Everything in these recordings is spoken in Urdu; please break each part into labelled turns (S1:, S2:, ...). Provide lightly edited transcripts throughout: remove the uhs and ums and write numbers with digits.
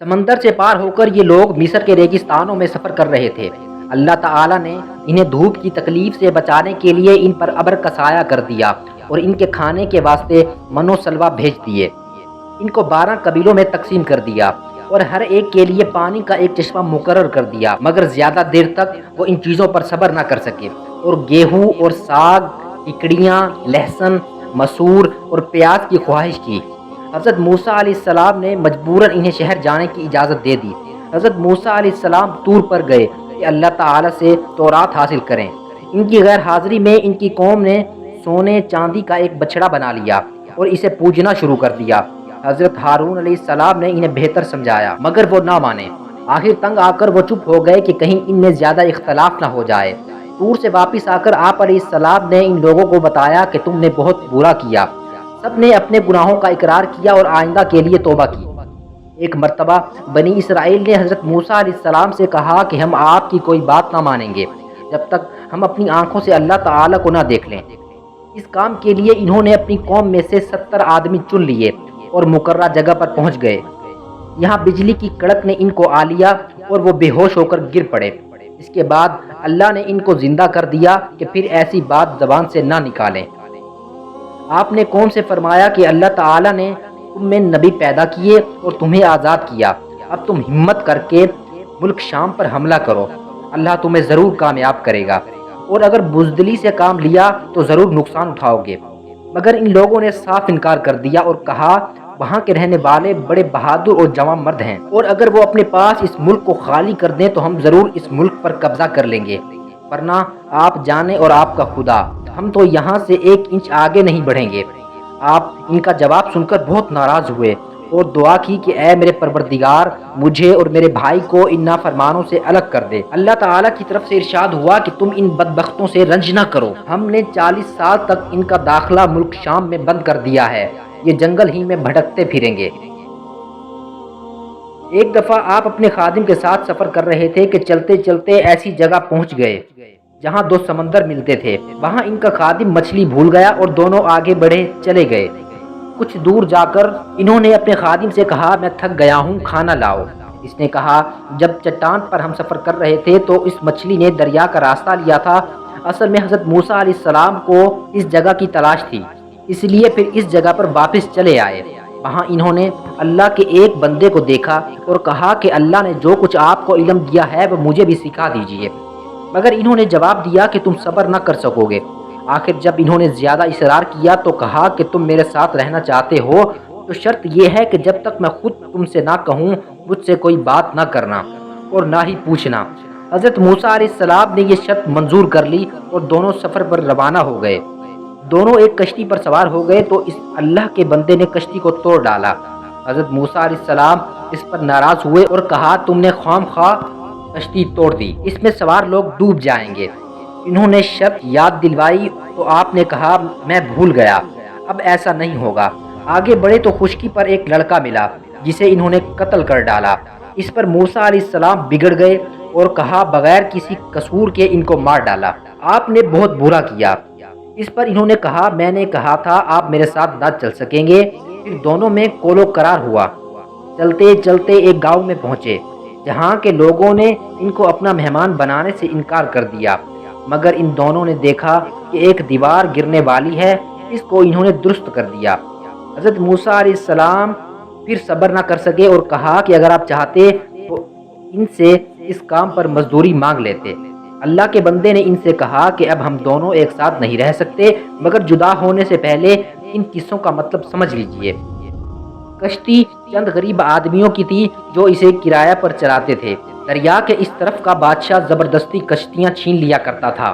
S1: سمندر سے پار ہو کر یہ لوگ مصر کے ریگستانوں میں سفر کر رہے تھے۔ اللہ تعالیٰ نے انہیں دھوپ کی تکلیف سے بچانے کے لیے ان پر ابر کا سایہ کر دیا اور ان کے کھانے کے واسطے من و سلوہ بھیج دیے۔ ان کو 12 قبیلوں میں تقسیم کر دیا اور ہر ایک کے لیے پانی کا ایک چشمہ مقرر کر دیا، مگر زیادہ دیر تک وہ ان چیزوں پر صبر نہ کر سکے اور گیہوں اور ساگ، ککڑیاں، لہسن، مسور اور پیاز کی خواہش کی۔ حضرت موسیٰ علیہ السلام نے مجبوراً انہیں شہر جانے کی اجازت دے دی۔ حضرت موسیٰ علیہ السلام طور پر گئے کہ اللہ تعالیٰ سے تورات حاصل کریں۔ ان کی غیر حاضری میں ان کی قوم نے سونے چاندی کا ایک بچڑا بنا لیا اور اسے پوجنا شروع کر دیا۔ حضرت ہارون علیہ السلام نے انہیں بہتر سمجھایا مگر وہ نہ مانے۔ آخر تنگ آ کر وہ چپ ہو گئے کہ کہیں ان میں زیادہ اختلاف نہ ہو جائے۔ طور سے واپس آ کر آپ علیہ السلام نے ان لوگوں کو بتایا کہ تم نے بہت برا کیا۔ سب نے اپنے گناہوں کا اقرار کیا اور آئندہ کے لیے توبہ کی۔ ایک مرتبہ بنی اسرائیل نے حضرت موسیٰ علیہ السلام سے کہا کہ ہم آپ کی کوئی بات نہ مانیں گے جب تک ہم اپنی آنکھوں سے اللہ تعالیٰ کو نہ دیکھ لیں۔ اس کام کے لیے انہوں نے اپنی قوم میں سے 70 آدمی چن لیے اور مقررہ جگہ پر پہنچ گئے۔ یہاں بجلی کی کڑک نے ان کو آ لیا اور وہ بے ہوش ہو کر گر پڑے۔ اس کے بعد اللہ نے ان کو زندہ کر دیا کہ پھر ایسی بات زبان سے نہ نکالیں۔ آپ نے قوم سے فرمایا کہ اللہ تعالیٰ نے تم میں نبی پیدا کیے اور تمہیں آزاد کیا۔ اب تم ہمت کر کے ملک شام پر حملہ کرو، اللہ تمہیں ضرور کامیاب کرے گا، اور اگر بزدلی سے کام لیا تو ضرور نقصان اٹھاؤ گے۔ مگر ان لوگوں نے صاف انکار کر دیا اور کہا وہاں کے رہنے والے بڑے بہادر اور جواں مرد ہیں، اور اگر وہ اپنے پاس اس ملک کو خالی کر دیں تو ہم ضرور اس ملک پر قبضہ کر لیں گے، ورنہ آپ جانیں اور آپ کا خدا، ہم تو یہاں سے 1 انچ آگے نہیں بڑھیں گے۔ آپ ان کا جواب سن کر بہت ناراض ہوئے اور دعا کی کہ اے میرے پروردگار، مجھے اور میرے بھائی کو ان نافرمانوں سے الگ کر دے۔ اللہ تعالیٰ کی طرف سے ارشاد ہوا کہ تم ان بدبختوں سے رنج نہ کرو، ہم نے 40 سال تک ان کا داخلہ ملک شام میں بند کر دیا ہے، یہ جنگل ہی میں بھٹکتے پھریں گے۔ ایک دفعہ آپ اپنے خادم کے ساتھ سفر کر رہے تھے کہ چلتے چلتے ایسی جگہ پہنچ گئے جہاں 2 سمندر ملتے تھے۔ وہاں ان کا خادم مچھلی بھول گیا اور دونوں آگے بڑھے چلے گئے۔ کچھ دور جا کر انہوں نے اپنے خادم سے کہا میں تھک گیا ہوں، کھانا لاؤ۔ اس نے کہا جب چٹان پر ہم سفر کر رہے تھے تو اس مچھلی نے دریا کا راستہ لیا تھا۔ اصل میں حضرت موسیٰ علیہ السلام کو اس جگہ کی تلاش تھی، اس لیے پھر اس جگہ پر واپس چلے آئے۔ وہاں انہوں نے اللہ کے ایک بندے کو دیکھا اور کہا کہ اللہ نے جو کچھ آپ کو علم دیا ہے وہ مجھے بھی سکھا دیجیے، مگر انہوں نے جواب دیا کہ تم صبر نہ کر سکو گے۔ آخر جب انہوں نے زیادہ اصرار کیا تو کہا کہ تم میرے ساتھ رہنا چاہتے ہو تو شرط یہ ہے کہ جب تک میں خود تم سے نہ کہوں مجھ سے کوئی بات نہ کرنا اور نہ ہی پوچھنا۔ حضرت موسیٰ علیہ السلام نے یہ شرط منظور کر لی اور دونوں سفر پر روانہ ہو گئے۔ دونوں ایک کشتی پر سوار ہو گئے تو اس اللہ کے بندے نے کشتی کو توڑ ڈالا۔ حضرت موسیٰ علیہ السلام اس پر ناراض ہوئے اور کہا تم نے خواہ مخواہ کشتی توڑ دی، اس میں سوار لوگ ڈوب جائیں گے۔ انہوں نے شرط یاد دلوائی تو آپ نے کہا میں بھول گیا، اب ایسا نہیں ہوگا۔ آگے بڑھے تو خشکی پر ایک لڑکا ملا جسے انہوں نے قتل کر ڈالا۔ اس پر موسیٰ علیہ السلام بگڑ گئے اور کہا بغیر کسی قصور کے ان کو مار ڈالا، آپ نے بہت برا کیا۔ اس پر انہوں نے کہا میں نے کہا تھا آپ میرے ساتھ نہ چل سکیں گے۔ پھر دونوں میں قول و قرار ہوا۔ چلتے چلتے ایک گاؤں میں پہنچے جہاں کے لوگوں نے ان کو اپنا مہمان بنانے سے انکار کر دیا، مگر ان دونوں نے دیکھا کہ ایک دیوار گرنے والی ہے، اس کو انہوں نے درست کر دیا۔ حضرت موسیٰ علیہ السلام پھر صبر نہ کر سکے اور کہا کہ اگر آپ چاہتے تو ان سے اس کام پر مزدوری مانگ لیتے۔ اللہ کے بندے نے ان سے کہا کہ اب ہم دونوں ایک ساتھ نہیں رہ سکتے، مگر جدا ہونے سے پہلے ان قصوں کا مطلب سمجھ لیجئے۔ کشتی چند غریب آدمیوں کی تھی جو اسے کرایہ پر چلاتے تھے۔ دریا کے اس طرف کا بادشاہ زبردستی کشتیاں چھین لیا کرتا تھا۔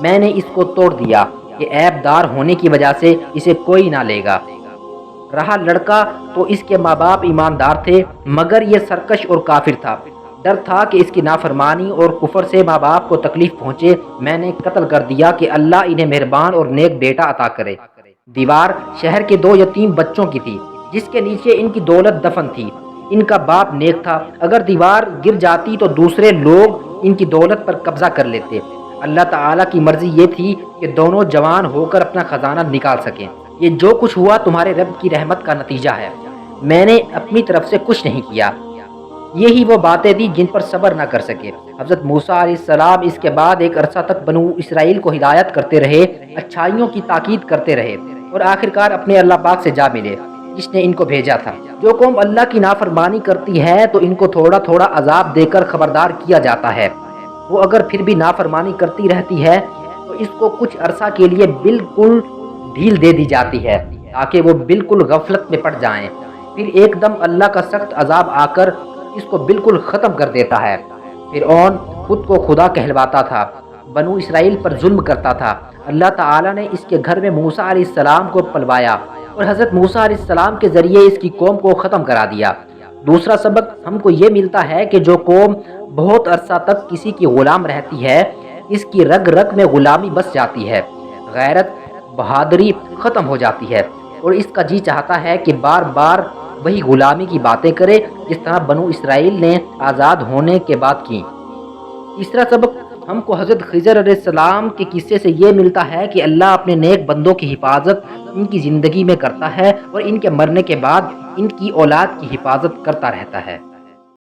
S1: میں نے اس کو توڑ دیا کہ عیب دار ہونے کی وجہ سے اسے کوئی نہ لے گا۔ رہا لڑکا تو اس کے ماں باپ ایماندار تھے، مگر یہ سرکش اور کافر تھا۔ ڈر تھا کہ اس کی نافرمانی اور کفر سے ماں باپ کو تکلیف پہنچے، میں نے قتل کر دیا کہ اللہ انہیں مہربان اور نیک بیٹا عطا کرے۔ دیوار شہر کے 2 یتیم بچوں کی تھی جس کے نیچے ان کی دولت دفن تھی۔ ان کا باپ نیک تھا، اگر دیوار گر جاتی تو دوسرے لوگ ان کی دولت پر قبضہ کر لیتے۔ اللہ تعالیٰ کی مرضی یہ تھی کہ دونوں جوان ہو کر اپنا خزانہ نکال سکیں۔ یہ جو کچھ ہوا تمہارے رب کی رحمت کا نتیجہ ہے، میں نے اپنی طرف سے کچھ نہیں کیا۔ یہی وہ باتیں تھیں جن پر صبر نہ کر سکے۔ حضرت موسیٰ علیہ السلام اس کے بعد ایک عرصہ تک بنو اسرائیل کو ہدایت کرتے رہے، اچھائیوں کی تاکید کرتے رہے اور آخرکار اپنے اللہ پاک سے جا ملے جس نے ان کو بھیجا تھا۔ جو قوم اللہ کی نافرمانی کرتی ہے تو ان کو تھوڑا تھوڑا عذاب دے کر خبردار کیا جاتا ہے۔ وہ اگر پھر بھی نافرمانی کرتی رہتی ہے تو اس کو کچھ عرصہ کے لیے بالکل ڈھیل دے دی جاتی ہے تاکہ وہ بالکل غفلت میں پڑ جائیں، پھر ایک دم اللہ کا سخت عذاب آ کر اس کو بالکل ختم کر دیتا ہے۔ فرعون خود کو خدا کہلواتا تھا، بنو اسرائیل پر ظلم کرتا تھا۔ اللہ تعالیٰ نے اس کے گھر میں موسیٰ علیہ السلام کو پلوایا اور حضرت موسیٰ علیہ السلام کے ذریعے اس کی قوم کو ختم کرا دیا۔ دوسرا سبق ہم کو یہ ملتا ہے کہ جو قوم بہت عرصہ تک کسی کی غلام رہتی ہے اس کی رگ رگ میں غلامی بس جاتی ہے، غیرت بہادری ختم ہو جاتی ہے اور اس کا جی چاہتا ہے کہ بار بار وہی غلامی کی باتیں کرے جس طرح بنو اسرائیل نے آزاد ہونے کے بعد کی۔ تیسرا سبق ہم کو حضرت خضر علیہ السلام کے قصے سے یہ ملتا ہے کہ اللہ اپنے نیک بندوں کی حفاظت ان کی زندگی میں کرتا ہے اور ان کے مرنے کے بعد ان کی اولاد کی حفاظت کرتا رہتا ہے۔